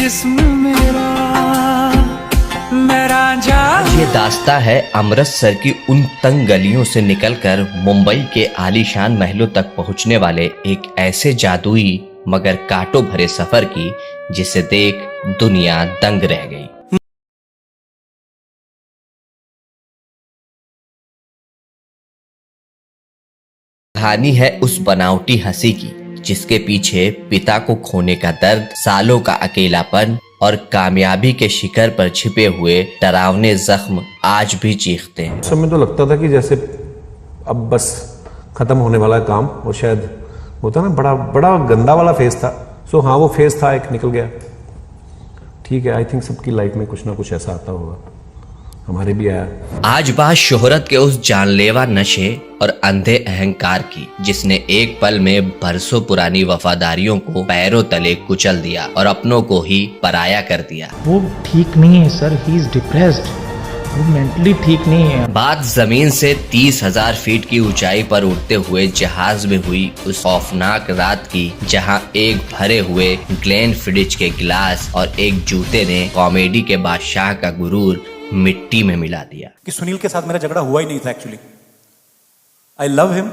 जिस्म मेरा आज ये दास्तां है अमृतसर की उन तंग गलियों से निकलकर मुंबई के आलीशान महलों तक पहुंचने वाले एक ऐसे जादुई मगर कांटों भरे सफर की जिसे देख दुनिया दंग रह गई। कहानी है उस बनावटी हंसी की जिसके पीछे पिता को खोने का दर्द, सालों का अकेलापन और कामयाबी के शिखर पर छिपे हुए डरावने जख्म आज भी चीखते हैं। उस समय तो लगता था कि जैसे अब बस खत्म होने वाला है काम, और शायद होता ना बड़ा गंदा वाला फेज था। सो हाँ, वो फेज था, एक निकल गया, ठीक है। आई थिंक सबकी लाइफ में कुछ ना कुछ ऐसा आता होगा, हमारे भी आया। आज बात शोहरत के उस जानलेवा नशे और अंधे अहंकार की जिसने एक पल में बरसों पुरानी वफादारियों को पैरों तले कुचल दिया और अपनों को ही पराया कर दिया। वो ठीक नहीं है सर, ही इज डिप्रेस्ड, वो मेंटली ठीक नहीं है। बात जमीन से 30,000 फीट की ऊंचाई पर उड़ते हुए जहाज में हुई उस खौफनाक रात की, जहां एक भरे हुए ग्लेनफिडिच के गिलास और एक जूते ने कॉमेडी के बादशाह का गुरूर मिट्टी में मिला दिया। कि सुनील के साथ मेरा झगड़ा हुआ ही नहीं था एक्चुअली। आई लव हिम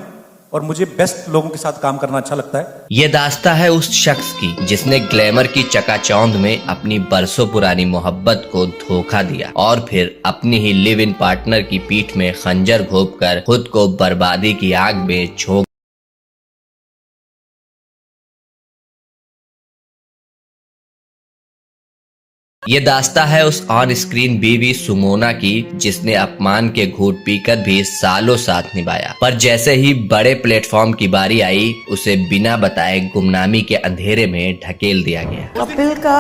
और मुझे बेस्ट लोगों के साथ काम करना अच्छा लगता है। ये दास्तां है उस शख्स की जिसने ग्लैमर की चकाचौंध में अपनी बरसों पुरानी मोहब्बत को धोखा दिया और फिर अपनी ही लिव इन पार्टनर की पीठ में खंजर घोंपकर खुद को बर्बादी की आग में झोंक। ये दास्तां है उस ऑन स्क्रीन बीवी सुमोना की जिसने अपमान के घूंट पीकर भी सालों साथ निभाया, पर जैसे ही बड़े प्लेटफॉर्म की बारी आई उसे बिना बताए गुमनामी के अंधेरे में ढकेल दिया गया। कपिल का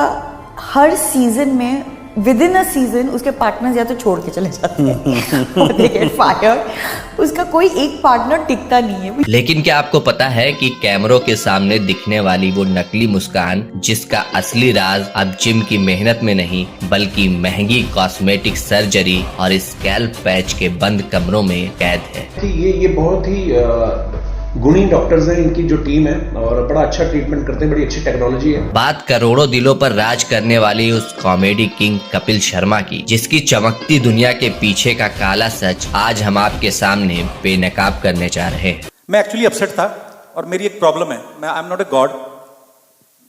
हर सीजन में विद इन अ सीजन उसके पार्टनर या तो छोड़ के चले जाते हैं और they get fired। उसका कोई एक पार्टनर टिकता नहीं है। लेकिन क्या आपको पता है कि कैमरों के सामने दिखने वाली वो नकली मुस्कान जिसका असली राज अब जिम की मेहनत में नहीं बल्कि महंगी कॉस्मेटिक सर्जरी और स्कैल्प पैच के बंद कमरों में कैद है। ये बहुत ही गुणी डॉक्टर्स हैं, इनकी जो टीम है, और बड़ा अच्छा ट्रीटमेंट करते हैं, बड़ी अच्छी टेक्नोलॉजी है। बात करोड़ों दिलों पर राज करने वाली उस कॉमेडी किंग कपिल शर्मा की जिसकी चमकती दुनिया के पीछे का काला सच आज हम आपके सामने बेनकाब करने जा रहे हैं। मैं एक्चुअली अपसेट था और मेरी एक प्रॉब्लम है, मैं I am not a god,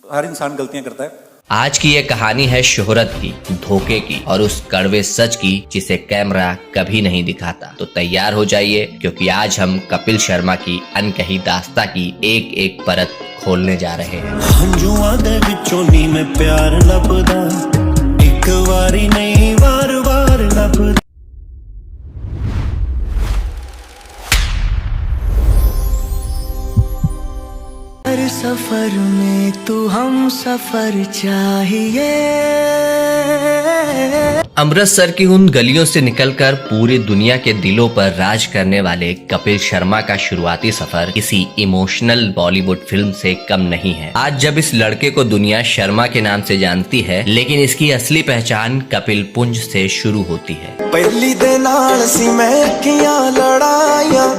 हर इंसान गलतियां करता है। आज की ये कहानी है शोहरत की, धोखे की और उस कड़वे सच की जिसे कैमरा कभी नहीं दिखाता। तो तैयार हो जाइए क्योंकि आज हम कपिल शर्मा की अनकही दास्तां की एक एक परत खोलने जा रहे हैं। हंजुआं दे विचों नी मैं प्यार लभदा, एक वारी नहीं वार वार लभदा। हर सफर में तू हम सफर चाहिए। अमृतसर की उन गलियों से निकलकर पूरी दुनिया के दिलों पर राज करने वाले कपिल शर्मा का शुरुआती सफर किसी इमोशनल बॉलीवुड फिल्म से कम नहीं है। आज जब इस लड़के को दुनिया शर्मा के नाम से जानती है, लेकिन इसकी असली पहचान कपिल पुंज से शुरू होती है। पहली दे नाल सी मैं अखियां लड़ाइयां,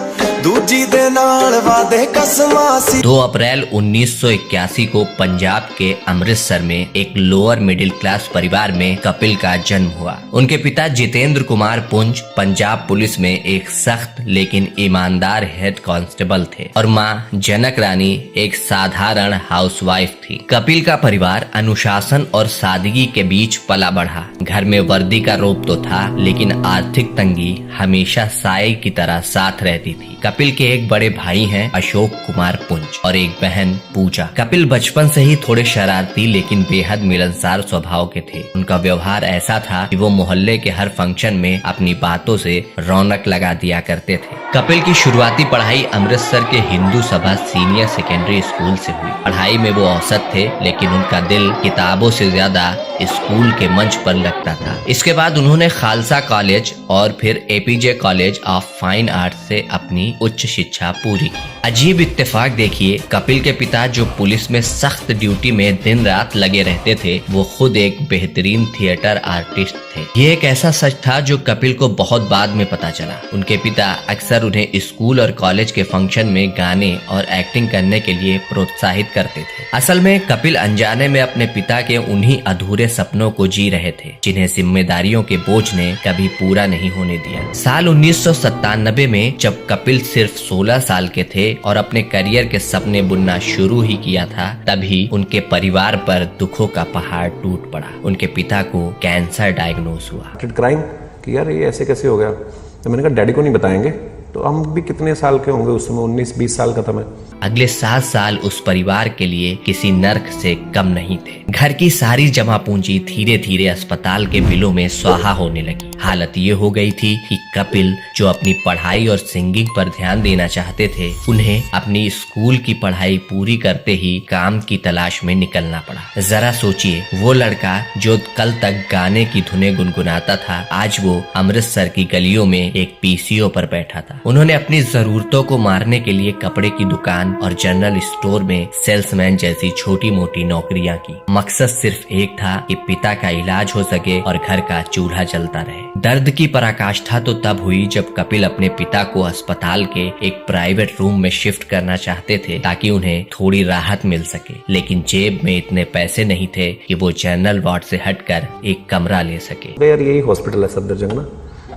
दूजी दे नाल वादे कसमां सी। 2 अप्रैल 1981 को पंजाब के अमृतसर में एक लोअर मिडिल क्लास परिवार में कपिल का जन्म हुआ। उनके पिता जितेंद्र कुमार पुंज पंजाब पुलिस में एक सख्त लेकिन ईमानदार हेड कांस्टेबल थे और माँ जनक रानी एक साधारण हाउसवाइफ थी। कपिल का परिवार अनुशासन और सादगी के बीच पला बढ़ा। घर में वर्दी का रोब तो था, लेकिन आर्थिक तंगी हमेशा साए की तरह साथ रहती थी। कपिल के एक बड़े भाई हैं अशोक कुमार पुंज और एक बहन पूजा। कपिल बचपन से ही थोड़े शरारती लेकिन बेहद मिलनसार स्वभाव के थे। उनका व्यवहार ऐसा था कि वो मोहल्ले के हर फंक्शन में अपनी बातों से रौनक लगा दिया करते थे। कपिल की शुरुआती पढ़ाई अमृतसर के हिंदू सभा सीनियर सेकेंडरी स्कूल से हुई। पढ़ाई में वो औसत थे, लेकिन उनका दिल किताबों से ज्यादा स्कूल के मंच पर लगता था। इसके बाद उन्होंने खालसा कॉलेज और फिर APJ college of fine arts से अपनी उच्च शिक्षा पूरी की। अजीब इत्तेफाक देखिए, कपिल के पिता जो पुलिस में सख्त ड्यूटी में दिन रात लगे रहते थे, वो खुद एक बेहतरीन थिएटर आर्टिस्ट थे। ये एक ऐसा सच था जो कपिल को बहुत बाद में पता चला। उनके पिता अक्सर उन्हें स्कूल और कॉलेज के फंक्शन में गाने और एक्टिंग करने के लिए प्रोत्साहित करते थे। असल में कपिल अनजाने में अपने पिता के उन्हीं अधूरे सपनों को जी रहे थे जिन्हें जिम्मेदारियों के बोझ ने कभी पूरा नहीं होने दिया। साल 1997 में जब कपिल सिर्फ 16 साल के थे और अपने करियर के सपने बुनना शुरू ही किया था, तभी उनके परिवार पर दुखों का पहाड़ टूट पड़ा। उनके पिता को कैंसर डायग्नोस हुआ। क्राइम कि यार ये ऐसे कैसे हो गया। तो मैंने कहा डैडी को नहीं बताएंगे। तो हम भी कितने साल के होंगे उस समय, 19-20 साल का था मैं। अगले 7 साल उस परिवार के लिए किसी नर्क से कम नहीं थे। घर की सारी जमा पूंजी धीरे धीरे अस्पताल के बिलों में स्वाहा होने लगी। हालत ये हो गई थी कि कपिल जो अपनी पढ़ाई और सिंगिंग पर ध्यान देना चाहते थे, उन्हें अपनी स्कूल की पढ़ाई पूरी करते ही काम की तलाश में निकलना पड़ा। जरा सोचिए, वो लड़का जो कल तक गाने की धुनें गुनगुनाता था, आज वो अमृतसर की गलियों में एक पीसीओ पर बैठा था। उन्होंने अपनी जरूरतों को मारने के लिए कपड़े की दुकान और जनरल स्टोर में सेल्समैन जैसी छोटी मोटी नौकरियां की। मकसद सिर्फ एक था कि पिता का इलाज हो सके और घर का चूल्हा जलता रहे। दर्द की पराकाष्ठा तो तब हुई जब कपिल अपने पिता को अस्पताल के एक प्राइवेट रूम में शिफ्ट करना चाहते थे ताकि उन्हें थोड़ी राहत मिल सके, लेकिन जेब में इतने पैसे नहीं थे कि वो जनरल वार्ड से हटकर एक कमरा ले सके। यार यही हॉस्पिटल है सफदरजंग ना,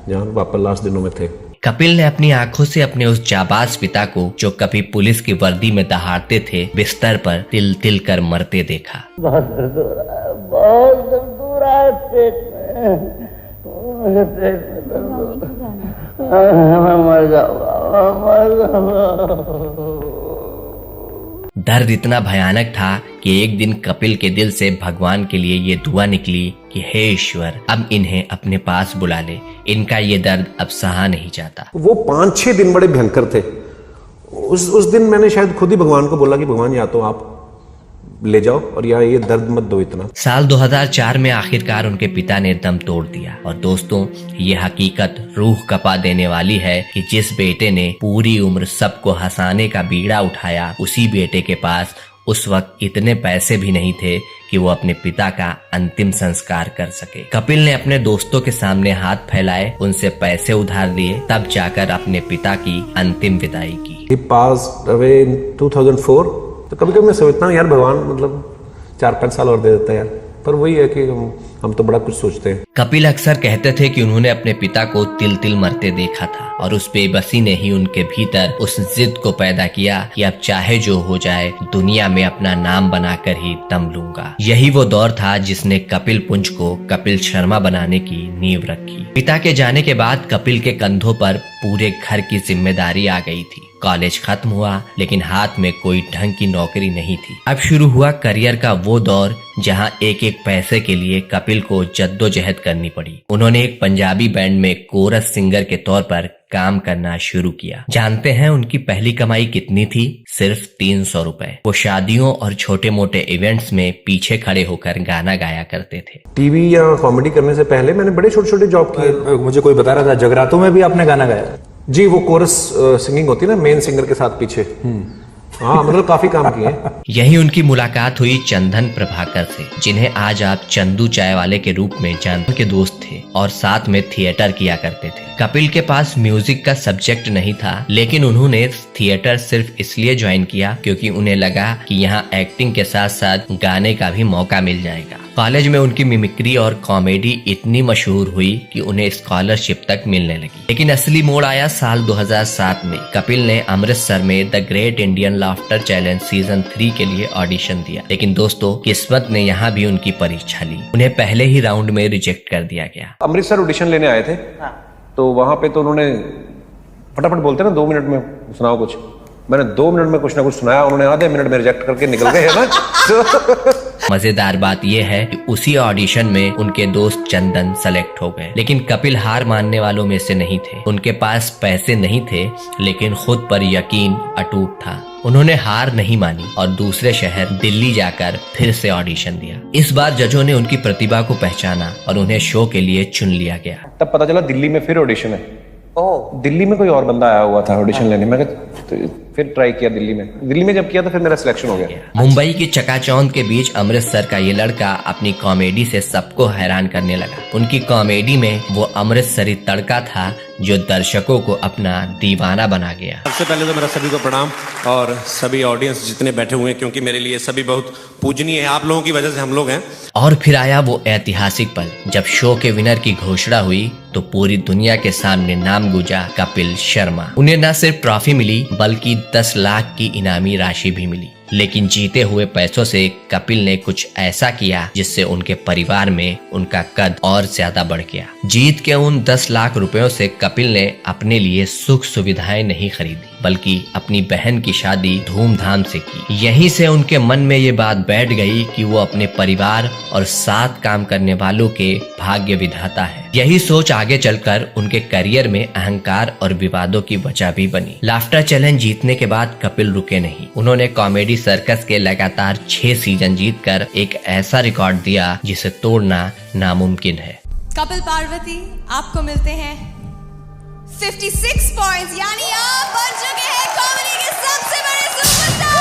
जहाँ पापा लास्ट दिनों में थे। कपिल ने अपनी आंखों से अपने उस जाबाज पिता को, जो कभी पुलिस की वर्दी में दहाड़ते थे, बिस्तर पर तिल तिल कर मरते देखा। बहुत दर्द हो रहा है, बहुत दर्द हो रहा है पेट में, मेरे पेट में दर्द हो रहा है, मैं मर जाऊंगा, मर जाऊंगा। दर्द इतना भयानक था कि एक दिन कपिल के दिल से भगवान के लिए ये दुआ निकली कि हे ईश्वर, अब इन्हें अपने पास बुला ले, इनका ये दर्द अब सहा नहीं जाता। वो 5-6 दिन बड़े भयंकर थे। उस दिन मैंने शायद खुद ही भगवान को बोला कि भगवान या तो आप ले जाओ और या ये दर्द मत दो इतना। साल 2004 में आखिरकार उनके पिता ने दम तोड़ दिया। और दोस्तों, ये हकीकत रूह कपा देने वाली है कि जिस बेटे ने पूरी उम्र सबको हंसाने का बीड़ा उठाया, उसी बेटे के पास उस वक्त इतने पैसे भी नहीं थे कि वो अपने पिता का अंतिम संस्कार कर सके। कपिल ने अपने दोस्तों के सामने हाथ फैलाए, उनसे पैसे उधार लिए, तब जाकर अपने पिता की अंतिम विदाई की। He passed away in 2004। तो कभी कभी मैं सोचता हूँ यार भगवान मतलब 4-5 साल और दे देता है यार, पर वही है कि हम तो बड़ा कुछ सोचते हैं। कपिल अक्सर कहते थे कि उन्होंने अपने पिता को तिल तिल मरते देखा था और उस बेबसी ने ही उनके भीतर उस जिद को पैदा किया कि अब चाहे जो हो जाए, दुनिया में अपना नाम बनाकर ही दम लूंगा। यही वो दौर था जिसने कपिल पुंज को कपिल शर्मा बनाने की नींव रखी। पिता के जाने के बाद कपिल के कंधों पर पूरे घर की जिम्मेदारी आ गई थी। कॉलेज खत्म हुआ, लेकिन हाथ में कोई ढंग की नौकरी नहीं थी। अब शुरू हुआ करियर का वो दौर जहां एक एक पैसे के लिए कपिल को जद्दोजहद करनी पड़ी। उन्होंने एक पंजाबी बैंड में कोरस सिंगर के तौर पर काम करना शुरू किया। जानते हैं उनकी पहली कमाई कितनी थी? सिर्फ 300 रुपए। वो शादियों और छोटे मोटे इवेंट्स में पीछे खड़े होकर गाना गाया करते थे। टीवी या कॉमेडी करने से पहले मैंने बड़े छोटे छोटे जॉब किए। मुझे कोई बता रहा था जगरातों में भी आपने गाना गाया। जी, वो कोरस सिंगिंग होती है ना, मेन सिंगर के साथ पीछे। हाँ, मतलब काफी काम किए। यही उनकी मुलाकात हुई चंदन प्रभाकर से, जिन्हें आज आप चंदू चाय वाले के रूप में जानते। के दोस्त थे और साथ में थिएटर किया करते थे। कपिल के पास म्यूजिक का सब्जेक्ट नहीं था, लेकिन उन्होंने थिएटर सिर्फ इसलिए ज्वाइन किया क्योंकि उन्हें लगा कि यहाँ एक्टिंग के साथ साथ गाने का भी मौका मिल जाएगा। कॉलेज में उनकी मिमिक्री और कॉमेडी इतनी मशहूर हुई कि उन्हें स्कॉलरशिप तक मिलने लगी। लेकिन असली मोड़ आया साल 2007 में। कपिल ने अमृतसर में the great Indian laughter challenge season 3 के लिए ऑडिशन दिया, लेकिन दोस्तों किस्मत ने यहाँ भी उनकी परीक्षा ली। उन्हें पहले ही राउंड में रिजेक्ट कर दिया गया। अमृतसर ऑडिशन लेने आए थे। तो वहां पे तो उन्होंने फटाफट बोलते ना 2 मिनट में सुनाओ कुछ। मैंने 2 मिनट में कुछ ना कुछ सुनाया, उन्होंने आधे मिनट में रिजेक्ट करके निकल गए, है ना। मजेदार बात यह है कि उसी ऑडिशन में उनके दोस्त चंदन सेलेक्ट हो गए, लेकिन कपिल हार मानने वालों में से नहीं थे। उनके पास पैसे नहीं थे, लेकिन खुद पर यकीन अटूट था। उन्होंने हार नहीं मानी और दूसरे शहर दिल्ली जाकर फिर से ऑडिशन दिया। इस बार जजों ने उनकी प्रतिभा को पहचाना और उन्हें शो के लिए चुन लिया गया। तब पता चला दिल्ली में फिर ऑडिशन है। दिल्ली में कोई और बंदा आया हुआ था ऑडिशन लेने। मैं फिर ट्राई किया दिल्ली में जब किया तो फिर मेरा सिलेक्शन हो गया। मुंबई की चकाचौंध के बीच अमृतसर का ये लड़का अपनी कॉमेडी से सबको हैरान करने लगा। उनकी कॉमेडी में वो अमृतसरी तड़का था जो दर्शकों को अपना दीवाना बना गया। सबसे पहले तो मेरा सभी को प्रणाम और सभी ऑडियंस जितने बैठे हुए हैं, क्योंकि मेरे लिए सभी बहुत पूजनीय है। आप लोगों की वजह से हम लोग हैं। और फिर आया वो ऐतिहासिक पल जब शो के विनर की घोषणा हुई तो पूरी दुनिया के सामने नाम गूंजा कपिल शर्मा। उन्हें न सिर्फ ट्रॉफी मिली बल्कि 10 लाख की इनामी राशि भी मिली। लेकिन जीते हुए पैसों से कपिल ने कुछ ऐसा किया जिससे उनके परिवार में उनका कद और ज्यादा बढ़ गया। जीत के उन 10 लाख रुपयों से कपिल ने अपने लिए सुख सुविधाएं नहीं खरीदी बल्कि अपनी बहन की शादी धूमधाम से की। यहीं से उनके मन में ये बात बैठ गई कि वो अपने परिवार और साथ काम करने वालों के भाग्य विधाता है। यही सोच आगे चलकर उनके करियर में अहंकार और विवादों की वजह भी बनी। लाफ्टर चैलेंज जीतने के बाद कपिल रुके नहीं। उन्होंने कॉमेडी सर्कस के लगातार 6 सीजन जीतकर एक ऐसा रिकॉर्ड दिया जिसे तोड़ना नामुमकिन है। कपिल पार्वती, आपको मिलते हैं 56 पॉइंट्स, यानी आप बन चुके हैं कॉमेडी के सबसे बड़े सुपरस्टार।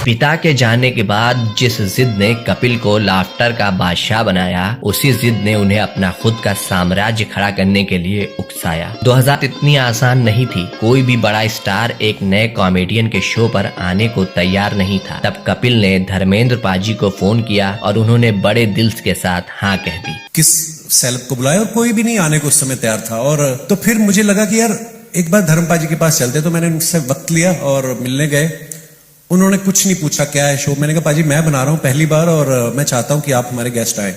पिता के जाने के बाद जिस जिद ने कपिल को लाफ्टर का बादशाह बनाया, उसी जिद ने उन्हें अपना खुद का साम्राज्य खड़ा करने के लिए उकसाया। 2000 इतनी आसान नहीं थी। कोई भी बड़ा स्टार एक नए कॉमेडियन के शो पर आने को तैयार नहीं था। तब कपिल ने धर्मेंद्र पाजी को फोन किया और उन्होंने बड़े दिल के साथ हाँ कह दी। किस सेलेब को बुलाया और कोई भी नहीं आने को उस समय तैयार था। और तो फिर मुझे लगा कि यार एक बार धर्म पाजी के पास चलते। तो मैंने उनसे वक्त लिया और मिलने गए। उन्होंने कुछ नहीं पूछा क्या है शो। मैंने कहा पाजी मैं बना रहा हूँ पहली बार और मैं चाहता हूँ कि आप हमारे गेस्ट आए।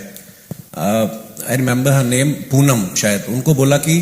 I remember her name Poonam शायद। उनको बोला कि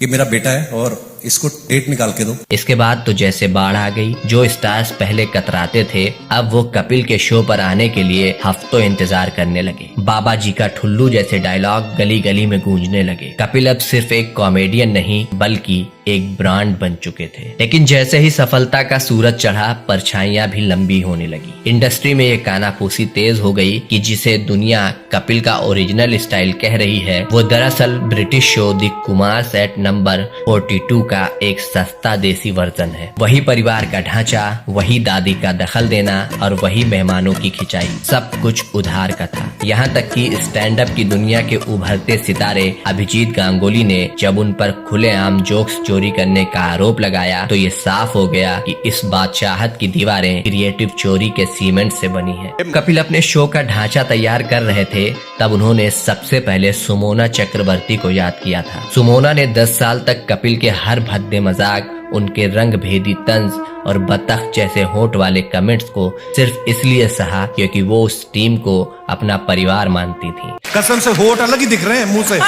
ये मेरा बेटा है और इसको डेट निकाल के दो। इसके बाद तो जैसे बाढ़ आ गई। जो स्टार्स पहले कतराते थे अब वो कपिल के शो पर आने के लिए हफ्तों इंतजार करने लगे। बाबा जी का ठुल्लू जैसे डायलॉग गली गली में गूंजने लगे। कपिल अब सिर्फ एक कॉमेडियन नहीं बल्कि एक ब्रांड बन चुके थे। लेकिन जैसे ही सफलता का सूरज चढ़ा परछाइयां भी लंबी होने लगी। इंडस्ट्री में ये कानाफूसी तेज हो गई कि जिसे दुनिया कपिल का ओरिजिनल स्टाइल कह रही है वो दरअसल British show the Kumar set number 42 का एक सस्ता देसी वर्जन है। वही परिवार का ढांचा, वही दादी का दखल देना और वही मेहमानों की खिंचाई, सब कुछ उधार का था। यहाँ तक कि स्टैंड अप की दुनिया के उभरते सितारे अभिजीत गांगुली ने जब उन पर खुलेआम जोक्स चोरी करने का आरोप लगाया तो ये साफ हो गया कि इस बादशाहत की दीवारें क्रिएटिव चोरी के सीमेंट से बनी है। कपिल अपने शो का ढांचा तैयार कर रहे थे तब उन्होंने सबसे पहले सुमोना चक्रवर्ती को याद किया था। सुमोना ने 10 साल तक कपिल के हर भद्दे मजाक, उनके रंग भेदी तंज और बतख जैसे होंठ वाले कमेंट्स को सिर्फ इसलिए सहा क्योंकि वो उस टीम को अपना परिवार मानती थी। कसम से होठ अलग ही दिख रहे हैं मुंह से।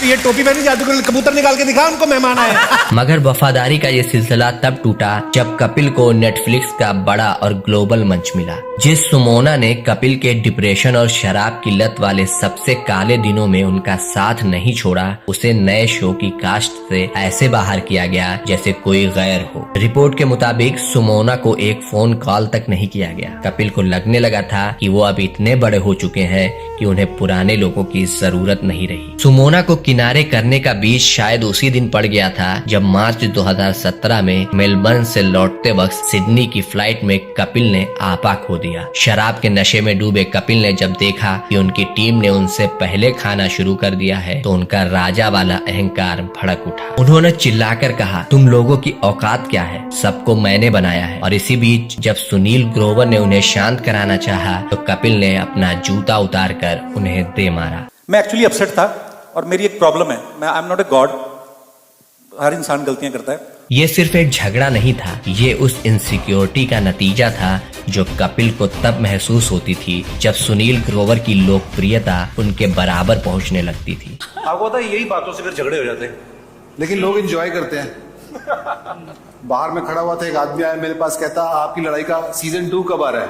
ये टोपी पहनी जादूगर कबूतर निकाल के दिखा उनको मेहमान आए। मगर वफादारी का ये सिलसिला तब टूटा जब कपिल को नेटफ्लिक्स का बड़ा और ग्लोबल मंच मिला। जिस सुमोना ने कपिल के डिप्रेशन और शराब की लत वाले सबसे काले दिनों में उनका साथ नहीं छोड़ा, उसे नए शो की कास्ट से ऐसे बाहर किया गया जैसे कोई गैर हो। रिपोर्ट के मुताबिक सुमोना को एक फोन कॉल तक नहीं किया गया। कपिल को लगने लगा था कि वो अब इतने बड़े हो चुके हैं कि उन्हें पुराने लोगों की जरूरत नहीं रही। सुमोना को किनारे करने का बीच शायद उसी दिन पड़ गया था जब मार्च 2017 में मेलबर्न से लौटते वक्त सिडनी की फ्लाइट में कपिल ने आपा खो दिया। शराब के नशे में डूबे कपिल ने जब देखा कि उनकी टीम ने उनसे पहले खाना शुरू कर दिया है तो उनका राजा वाला अहंकार भड़क उठा। उन्होंने चिल्लाकर कहा, तुम लोगों की औकात क्या है, सबको मैंने बनाया है। और इसी बीच जब सुनील ग्रोवर ने उन्हें शांत कराना चाहा तो कपिल ने अपना जूता उतार कर उन्हें दे मारा। मैं एक्चुअली अपसेट था और मेरी एक प्रॉब्लम है, मैं I am not a god, हर इंसान गलतियां करता है। ये सिर्फ एक झगड़ा नहीं था, ये उस इनसिक्योरिटी का नतीजा था जो कपिल को तब महसूस होती थी जब सुनील ग्रोवर की लोकप्रियता उनके बराबर पहुंचने लगती थी। आपको पता है यही बातों से फिर झगड़े हो जाते हैं, लेकिन लोग एंजॉय करते हैं। बाहर में खड़ा हुआ था, एक आदमी आया मेरे पास, कहता आपकी लड़ाई का सीजन 2 कब आ रहा है?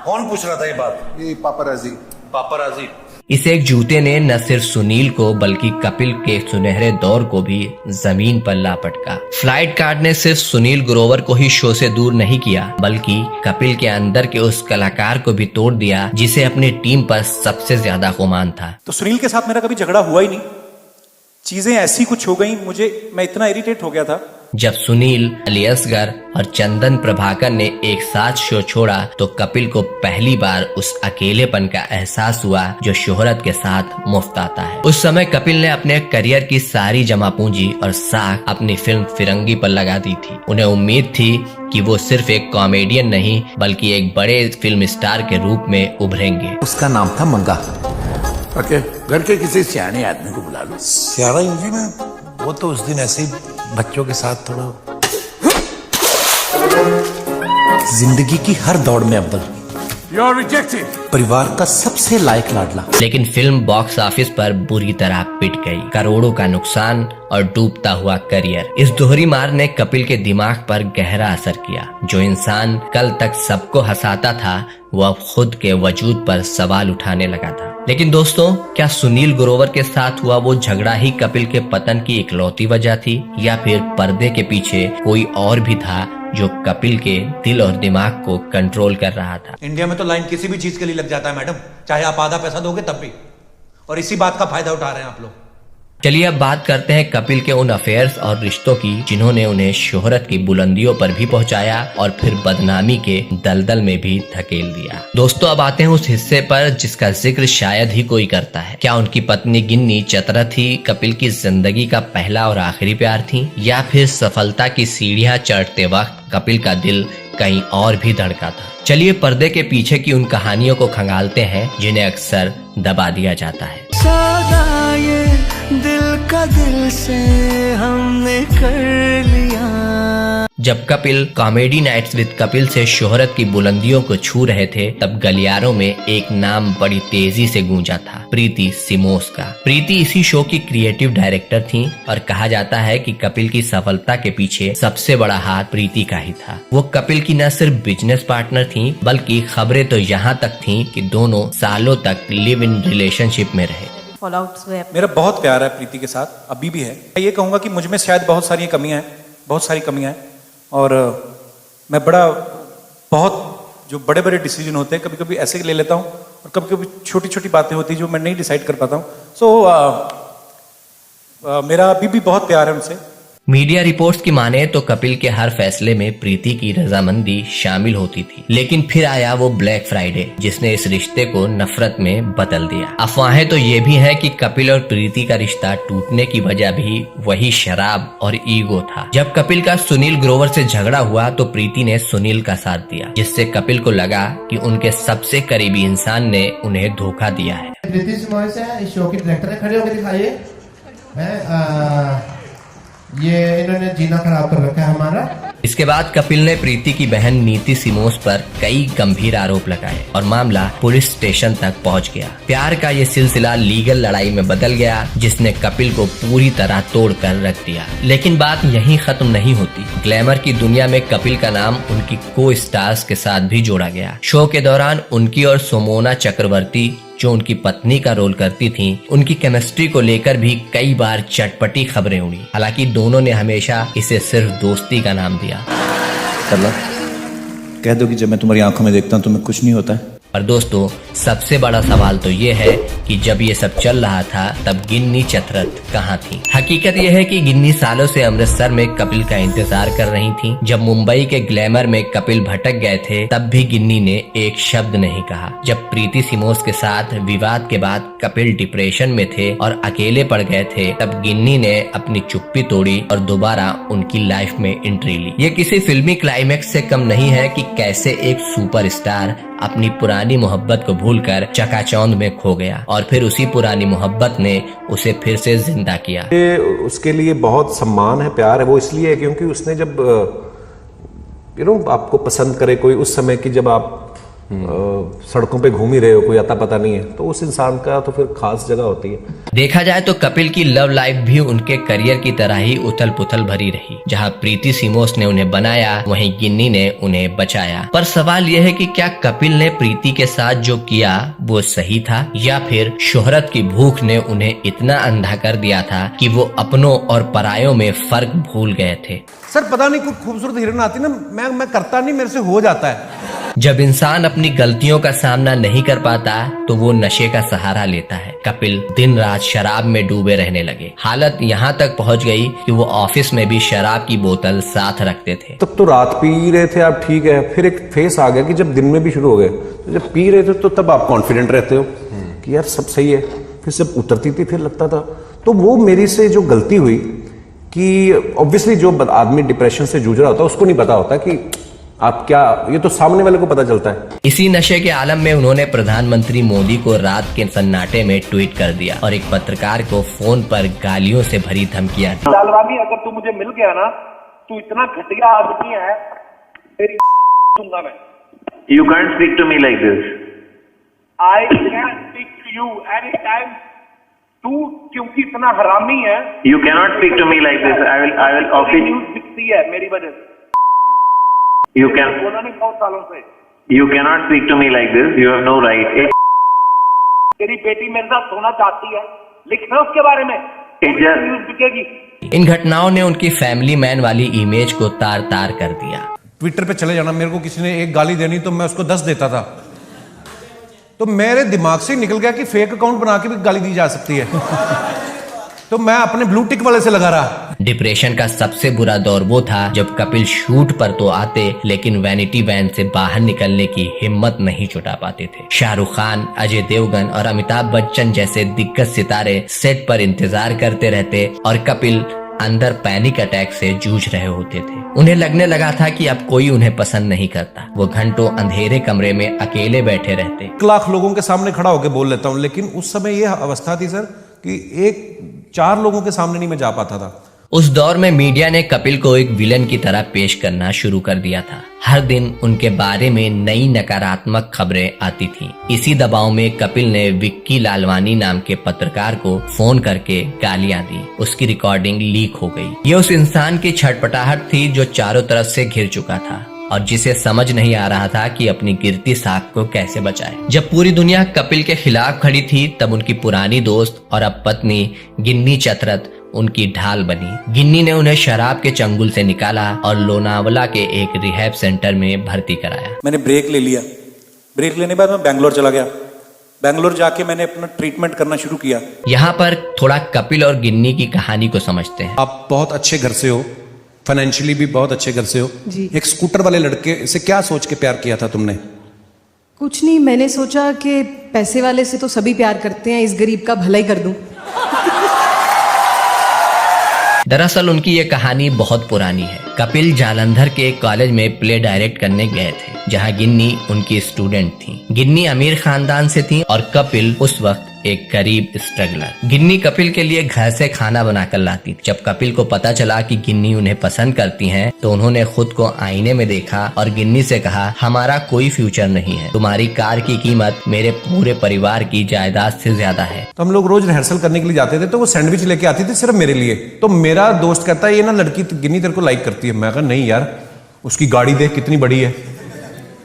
कौन पूछ रहा था ये बात? ये पापराजी। इस एक जूते ने न सिर्फ सुनील को बल्कि कपिल के सुनहरे दौर को भी जमीन पर ला पटका। फ्लाइट कार्ड ने सिर्फ सुनील ग्रोवर को ही शो से दूर नहीं किया बल्कि कपिल के अंदर के उस कलाकार को भी तोड़ दिया जिसे अपनी टीम पर सबसे ज्यादा गुमान था। तो सुनील के साथ मेरा कभी झगड़ा हुआ ही नहीं, चीजें ऐसी कुछ हो गई, मैं इतना इरिटेट हो गया था जब सुनील, अलियसगर और चंदन प्रभाकर ने एक साथ शो छोड़ा तो कपिल को पहली बार उस अकेलेपन का एहसास हुआ जो शोहरत के साथ मुफ्त आता है। उस समय कपिल ने अपने करियर की सारी जमा पूंजी और साख अपनी फिल्म फिरंगी पर लगा दी थी। उन्हें उम्मीद थी कि वो सिर्फ एक कॉमेडियन नहीं बल्कि एक बड़े फिल्म स्टार के रूप में उभरेंगे। उसका नाम था मंगा। ओके, घर के किसी सियाने आदमी को बुला लो। सियारा जी मैं वो तो उस दिन ऐसे ही बच्चों के साथ थोड़ा जिंदगी की हर दौड़ में अव्वल, परिवार का सबसे लायक लाडला। लेकिन फिल्म बॉक्स ऑफिस पर बुरी तरह पिट गई। करोड़ों का नुकसान और डूबता हुआ करियर। इस दोहरी मार ने कपिल के दिमाग पर गहरा असर किया। जो इंसान कल तक सबको हंसाता था वो अब खुद के वजूद पर सवाल उठाने लगा था। लेकिन दोस्तों, क्या सुनील ग्रोवर के साथ हुआ वो झगड़ा ही कपिल के पतन की इकलौती वजह थी या फिर पर्दे के पीछे कोई और भी था जो कपिल के दिल और दिमाग को कंट्रोल कर रहा था? इंडिया में तो लाइन किसी भी चीज के लिए लग जाता है मैडम, चाहे आप आधा पैसा दोगे तब भी, और इसी बात का फायदा उठा रहे हैं आप लोग। चलिए अब बात करते हैं कपिल के उन अफेयर्स और रिश्तों की जिन्होंने उन्हें शोहरत की बुलंदियों पर भी पहुंचाया और फिर बदनामी के दलदल में भी धकेल दिया। दोस्तों, अब आते हैं उस हिस्से पर जिसका जिक्र शायद ही कोई करता है। क्या उनकी पत्नी गिन्नी चतरथ ही कपिल की जिंदगी का पहला और आखिरी प्यार थी या फिर सफलता की सीढ़ियां चढ़ते वक्त कपिल का दिल कहीं और भी धड़का था? चलिए पर्दे के पीछे की उन कहानियों को खंगालते हैं जिन्हें अक्सर दबा दिया जाता है। दिल का दिल से हमने कर लिया। जब Kapil comedy nights with Kapil से शोहरत की बुलंदियों को छू रहे थे तब गलियारों में एक नाम बड़ी तेजी से गूंजा था, प्रीति सिमोस का। प्रीति इसी शो की क्रिएटिव डायरेक्टर थी और कहा जाता है कि कपिल की सफलता के पीछे सबसे बड़ा हाथ प्रीति का ही था। वो कपिल की न सिर्फ बिजनेस पार्टनर थी बल्कि खबरें तो यहाँ तक थी कि दोनों सालों तक लिव इन रिलेशनशिप में रहे। मेरा बहुत प्यार है प्रीति के साथ, अभी भी है। मैं ये कहूँगा कि मुझ में शायद बहुत सारी कमियां हैं और मैं बहुत जो बड़े बड़े डिसीजन होते हैं कभी कभी ऐसे ले लेता हूँ और कभी कभी छोटी छोटी बातें होती हैं जो मैं नहीं डिसाइड कर पाता हूँ। मेरा अभी भी बहुत प्यार है उनसे। मीडिया रिपोर्ट्स की माने तो कपिल के हर फैसले में प्रीति की रजामंदी शामिल होती थी, लेकिन फिर आया वो ब्लैक फ्राइडे जिसने इस रिश्ते को नफरत में बदल दिया। अफवाहें तो ये भी है कि कपिल और प्रीति का रिश्ता टूटने की वजह भी वही शराब और ईगो था। जब कपिल का सुनील ग्रोवर से झगड़ा हुआ तो प्रीति ने सुनील का साथ दिया, जिससे कपिल को लगा कि उनके सबसे करीबी इंसान ने उन्हें धोखा दिया है। प्रीति सिमोस है, इस शो की डायरेक्टर है, खड़े होकर दिखाइए। ये इन्होंने जीना खराब कर रखा है हमारा। इसके बाद कपिल ने प्रीति की बहन नीति सिमोस पर कई गंभीर आरोप लगाए और मामला पुलिस स्टेशन तक पहुंच गया। प्यार का ये सिलसिला लीगल लड़ाई में बदल गया जिसने कपिल को पूरी तरह तोड़कर रख दिया। लेकिन बात यहीं खत्म नहीं होती। ग्लैमर की दुनिया में कपिल का नाम उनकी को स्टार्स के साथ भी जोड़ा गया। शो के दौरान उनकी और सोमोना चक्रवर्ती जो उनकी पत्नी का रोल करती थीं, उनकी केमिस्ट्री को लेकर भी कई बार चटपटी खबरें उड़ी। हालांकि दोनों ने हमेशा इसे सिर्फ दोस्ती का नाम दिया। कह दो कि जब मैं तुम्हारी आंखों में देखता हूँ तुम्हें कुछ नहीं होता है। और दोस्तों, सबसे बड़ा सवाल तो ये है कि जब ये सब चल रहा था तब गिन्नी चतरथ कहाँ थी? हकीकत यह है कि गिन्नी सालों से अमृतसर में कपिल का इंतजार कर रही थी। जब मुंबई के ग्लैमर में कपिल भटक गए थे तब भी गिन्नी ने एक शब्द नहीं कहा। जब प्रीति सिमोस के साथ विवाद के बाद कपिल डिप्रेशन में थे और अकेले पड़ गए थे तब गिन्नी ने अपनी चुप्पी तोड़ी और दोबारा उनकी लाइफ में एंट्री ली। ये किसी फिल्मी क्लाइमैक्स से कम नहीं है कि कैसे एक सुपरस्टार अपनी पुरानी मोहब्बत को भूलकर चकाचौंध में खो गया और फिर उसी पुरानी मोहब्बत ने उसे फिर से जिंदा किया। उसके लिए बहुत सम्मान है, प्यार है। वो इसलिए है क्योंकि उसने जब आपको पसंद करे कोई उस समय की जब आप सड़कों पे घूम ही रहे हो, कोई आता पता नहीं है, तो उस इंसान का तो फिर खास जगह होती है। देखा जाए तो कपिल की लव लाइफ भी उनके करियर की तरह ही उथल पुथल भरी रही। जहां प्रीति सिमोस ने उन्हें बनाया वहीं गिन्नी ने उन्हें बचाया। पर सवाल यह है कि क्या कपिल ने प्रीति के साथ जो किया वो सही था या फिर शोहरत की भूख ने उन्हें इतना अंधा कर दिया था कि वो अपनों और परायों में फर्क भूल गए थे? सर पता नहीं कोई खूबसूरत हिरन आती ना, मैं करता नहीं, मेरे से हो जाता है। जब इंसान अपनी गलतियों का सामना नहीं कर पाता तो वो नशे का सहारा लेता है। कपिल दिन रात शराब में डूबे रहने लगे। हालत यहाँ तक पहुँच गई कि वो ऑफिस में भी शराब की बोतल साथ रखते थे। तब तो रात पी रहे थे आप, ठीक है, फिर एक फेस आ गया कि जब दिन में भी शुरू हो गए, तो जब पी रहे थे तो तब आप कॉन्फिडेंट रहते हो कि यार सब सही है, फिर जब उतरती थी फिर लगता था। तो वो मेरी से जो गलती हुई कि ऑब्वियसली जो आदमी डिप्रेशन से जूझ रहा होता है उसको नहीं पता होता कि आप क्या, ये तो सामने वाले को पता चलता है। इसी नशे के आलम में उन्होंने प्रधानमंत्री मोदी को रात के सन्नाटे में ट्वीट कर दिया और एक पत्रकार को फोन पर गालियों से भरी धमकियां दी। लालवानी, अगर तू मुझे मिल गया ना, तू इतना घटिया आदमी है, तेरी दूंगा मैं। You can't speak to me like this. I can speak to you anytime. तू क्योंकि इतना हरामी है। You cannot speak to me like this. I will office. News दिखती है मेरी वजह से। You can. बोला नहीं बहुत सालों से। You cannot speak to me like this. You have no right. तेरी बेटी मेरे साथ सोना चाहती है, लिखना उसके बारे में। न्यूज़ दिखेगी। इन घटनाओं ने उनकी फैमिली मैन वाली इमेज को तार तार कर दिया। ट्विटर पे चले जाना, मेरे को किसी ने एक गाली देनी तो मैं उसको 10 देता था, तो मेरे दिमाग से निकल गया कि फेक अकाउंट बना के भी गाली दी जा सकती है। तो मैं अपने ब्लू टिक वाले से लगा रहा। डिप्रेशन का सबसे बुरा दौर वो था जब कपिल शूट पर तो आते लेकिन वैनिटी वैन से बाहर निकलने की हिम्मत नहीं जुटा पाते थे। शाहरुख खान, अजय देवगन और अमिताभ बच्चन जैसे दिग्गज सितारे सेट पर इंतजार करते रहते और कपिल अंदर पैनिक अटैक से जूझ रहे होते थे। उन्हें लगने लगा था कि अब कोई उन्हें पसंद नहीं करता। वो घंटों अंधेरे कमरे में अकेले बैठे रहते। 1 लाख लोगों के सामने खड़ा होकर बोल लेता हूं, लेकिन उस समय यह अवस्था थी सर कि 4 लोगों के सामने नहीं मैं जा पाता था। उस दौर में मीडिया ने कपिल को एक विलन की तरह पेश करना शुरू कर दिया था। हर दिन उनके बारे में नई नकारात्मक खबरें आती थीं। इसी दबाव में कपिल ने विक्की लालवानी नाम के पत्रकार को फोन करके गालियां दी। उसकी रिकॉर्डिंग लीक हो गई। ये उस इंसान की छटपटाहट थी जो चारों तरफ से घिर चुका था और जिसे समझ नहीं आ रहा था कि अपनी गिरती साख को कैसे बचाए। जब पूरी दुनिया कपिल के खिलाफ खड़ी थी तब उनकी पुरानी दोस्त और अब पत्नी गिन्नी चतरथ उनकी ढाल बनी। गिन्नी ने उन्हें शराब के चंगुल से निकाला और लोनावला के एक रिहैब सेंटर में भर्ती कराया। मैंने ब्रेक ले लिया। ब्रेक लेने के बाद मैं बैंगलोर चला गया। बैंगलोर जाके मैंने अपना ट्रीटमेंट करना शुरू किया। यहाँ पर थोड़ा कपिल और गिन्नी की कहानी को समझते हैं। आप बहुत अच्छे घर से हो, फाइनेंशियली भी बहुत अच्छे घर से हो जी। एक स्कूटर वाले लड़के से क्या सोच के प्यार किया था तुमने? कुछ नहीं, मैंने सोचा कि पैसे वाले से तो सभी प्यार करते हैं, इस गरीब का भला ही कर दूं। दरअसल उनकी ये कहानी बहुत पुरानी है। कपिल जालंधर के कॉलेज में प्ले डायरेक्ट करने गए थे जहां गिन्नी उनकी स्टूडेंट थी। गिन्नी अमीर खानदान से थी और कपिल उस वक्त एक गरीब स्ट्रगलर। गिन्नी कपिल के लिए घर से खाना बनाकर लाती। जब कपिल को पता चला कि गिन्नी उन्हें पसंद करती हैं, तो उन्होंने खुद को आईने में देखा और गिन्नी से कहा, हमारा कोई फ्यूचर नहीं है। तुम्हारी कार की कीमत मेरे पूरे परिवार की जायदाद से ज्यादा है। तो हम लोग रोज रिहर्सल करने के लिए जाते थे तो वो सैंडविच लेके आती थी सिर्फ मेरे लिए। तो मेरा दोस्त कहता है ये ना लड़की गिन्नी तेरे को लाइक करती है। मैं कहा नहीं यार, उसकी गाड़ी देख कितनी बड़ी है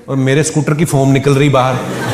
और मेरे स्कूटर की फोम निकल रही बाहर।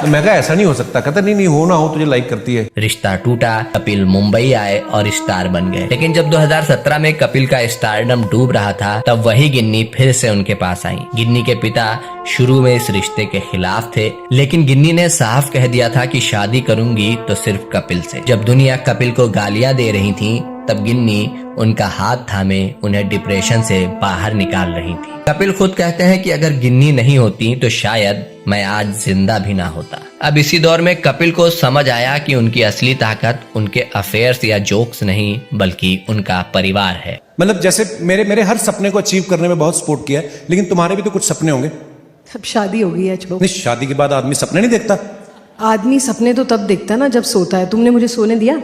तो मैं कहा ऐसा नहीं हो सकता। कहता नहीं हो ना हो, तुझे लाइक करती है। रिश्ता टूटा। कपिल मुंबई आए और स्टार बन गए। लेकिन जब 2017 में कपिल का स्टारडम डूब रहा था तब वही गिन्नी फिर से उनके पास आई। गिन्नी के पिता शुरू में इस रिश्ते के खिलाफ थे, लेकिन गिन्नी ने साफ कह दिया था कि शादी करूंगी तो सिर्फ कपिल से। जब दुनिया कपिल को गालियां दे रही थी तब गिन्नी उनका हाथ थामे उन्हें डिप्रेशन से बाहर निकाल रही थी। कपिल खुद कहते हैं कि अगर गिन्नी नहीं होती तो शायद मैं आज जिंदा भी ना होता। अब इसी दौर में कपिल को समझ आया कि उनकी असली ताकत उनके अफेयर्स या जोक्स नहीं बल्कि उनका परिवार है। मतलब जैसे मेरे हर सपने को अचीव करने में बहुत सपोर्ट किया है, लेकिन तुम्हारे भी तो कुछ सपने होंगे। अब शादी हो गई है, छोड़ो। नहीं, शादी के बाद आदमी सपने नहीं देखता। आदमी सपने तो तब देखता ना जब सोता है। तुमने मुझे सोने दिया?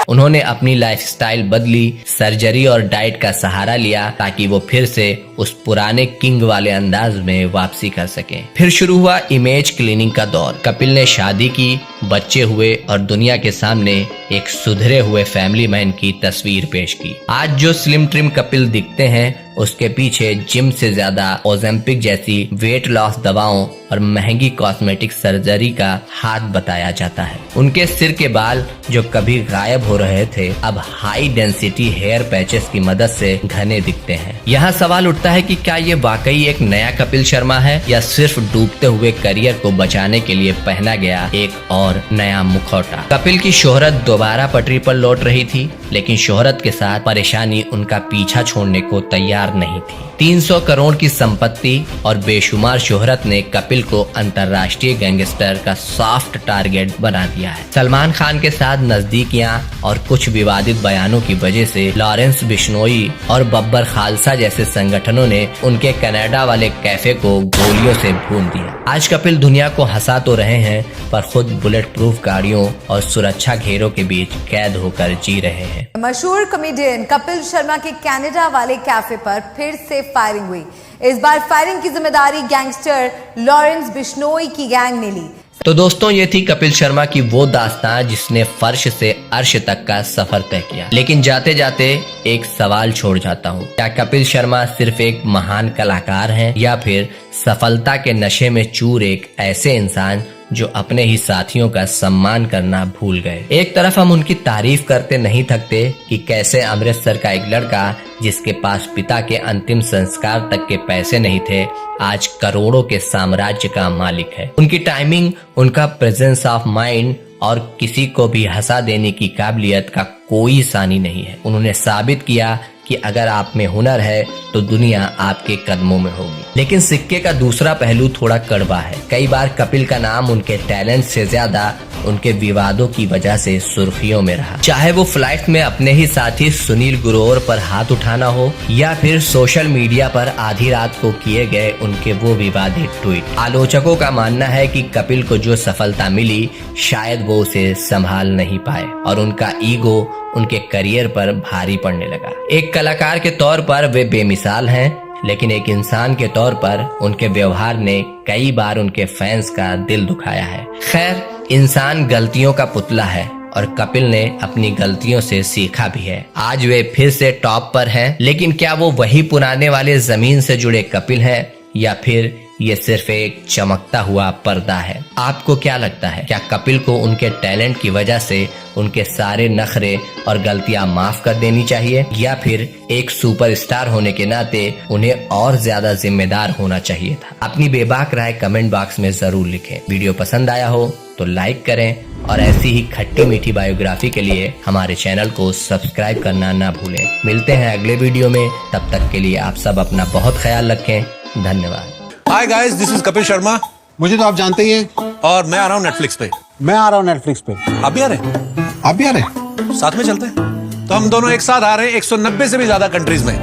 उन्होंने अपनी लाइफस्टाइल बदली, सर्जरी और डाइट का सहारा लिया ताकि वो फिर से उस पुराने किंग वाले अंदाज में वापसी कर सकें। फिर शुरू हुआ इमेज क्लीनिंग का दौर। कपिल ने शादी की, बच्चे हुए और दुनिया के सामने एक सुधरे हुए फैमिली मैन की तस्वीर पेश की। आज जो स्लिम ट्रिम कपिल दिखते हैं उसके पीछे जिम से ज्यादा ओजेम्पिक जैसी वेट लॉस दवाओं और महंगी कॉस्मेटिक सर्जरी का हाथ बताया जाता है। उनके सिर के बाल जो कभी गायब हो रहे थे अब हाई डेंसिटी हेयर पैचेस की मदद से घने दिखते हैं। यहाँ सवाल उठता है कि क्या ये वाकई एक नया कपिल शर्मा है या सिर्फ डूबते हुए करियर को बचाने के लिए पहना गया एक और नया मुखौटा। कपिल की शोहरत दोबारा पटरी पर लौट रही थी, लेकिन शोहरत के साथ परेशानी उनका पीछा छोड़ने को तैयार नहीं थी। 300 करोड़ की संपत्ति और बेशुमार शोहरत ने कपिल को अंतर्राष्ट्रीय गैंगस्टर का सॉफ्ट टारगेट बना दिया है। सलमान खान के साथ नजदीकियां और कुछ विवादित बयानों की वजह से लॉरेंस बिश्नोई और बब्बर खालसा जैसे संगठनों ने उनके कनाडा वाले कैफे को गोलियों से भून दिया। आज कपिल दुनिया को हंसा तो रहे हैं पर खुद बुलेट प्रूफ गाड़ियों और सुरक्षा घेरों के बीच कैद होकर जी रहे हैं। मशहूर कॉमेडियन कपिल शर्मा के कनाडा वाले कैफे पर फिर से फायरिंग हुई। इस बार फायरिंग की जिम्मेदारी गैंगस्टर लॉरेंस बिश्नोई की गैंग ने ली। तो दोस्तों ये थी कपिल शर्मा की वो दास्तां जिसने फर्श से अर्श तक का सफर तय किया। लेकिन जाते जाते एक सवाल छोड़ जाता हूँ, क्या कपिल शर्मा सिर्फ एक महान कलाकार हैं या फिर सफलता के नशे में चूर एक ऐसे इंसान जो अपने ही साथियों का सम्मान करना भूल गए। एक तरफ हम उनकी तारीफ करते नहीं थकते कि कैसे अमृतसर का एक लड़का जिसके पास पिता के अंतिम संस्कार तक के पैसे नहीं थे आज करोड़ों के साम्राज्य का मालिक है। उनकी टाइमिंग, उनका प्रेजेंस ऑफ माइंड और किसी को भी हंसा देने की काबिलियत का कोई सानी नहीं है। उन्होंने साबित किया कि अगर आप में हुनर है तो दुनिया आपके कदमों में होगी। लेकिन सिक्के का दूसरा पहलू थोड़ा कड़वा है। कई बार कपिल का नाम उनके टैलेंट से ज्यादा उनके विवादों की वजह से सुर्खियों में रहा। चाहे वो फ्लाइट में अपने ही साथी सुनील ग्रोवर पर हाथ उठाना हो या फिर सोशल मीडिया पर आधी रात को किए गए उनके वो विवादित ट्वीट। आलोचकों का मानना है कि कपिल को जो सफलता मिली शायद वो उसे संभाल नहीं पाए और उनका ईगो उनके करियर पर भारी पड़ने लगा। एक कलाकार के तौर पर वे बेमिसाल हैं, लेकिन एक इंसान के तौर पर उनके व्यवहार ने कई बार उनके फैंस का दिल दुखाया है। खैर, इंसान गलतियों का पुतला है और कपिल ने अपनी गलतियों से सीखा भी है। आज वे फिर से टॉप पर हैं, लेकिन क्या वो वही पुराने वाले जमीन से जुड़े कपिल हैं या फिर ये सिर्फ एक चमकता हुआ पर्दा है? आपको क्या लगता है? क्या कपिल को उनके टैलेंट की वजह से उनके सारे नखरे और गलतियां माफ कर देनी चाहिए या फिर एक सुपरस्टार होने के नाते उन्हें और ज्यादा जिम्मेदार होना चाहिए था? अपनी बेबाक राय कमेंट बॉक्स में जरूर लिखें। वीडियो पसंद आया हो तो लाइक करें और ऐसी ही खट्टी मीठी बायोग्राफी के लिए हमारे चैनल को सब्सक्राइब करना ना भूलें। मिलते हैं अगले वीडियो में, तब तक के लिए आप सब अपना बहुत ख्याल रखें। धन्यवाद। Hi guys, this is Kapil Sharma. मुझे तो आप जानते ही हैं। और मैं आ रहा हूँ नेटफ्लिक्स पे। मैं आ रहा हूँ नेटफ्लिक्स पे। आप भी आ रहे हैं? आप भी आ रहे हैं? साथ में चलते हैं। तो हम दोनों एक साथ आ रहे हैं 190 से भी ज्यादा कंट्रीज में।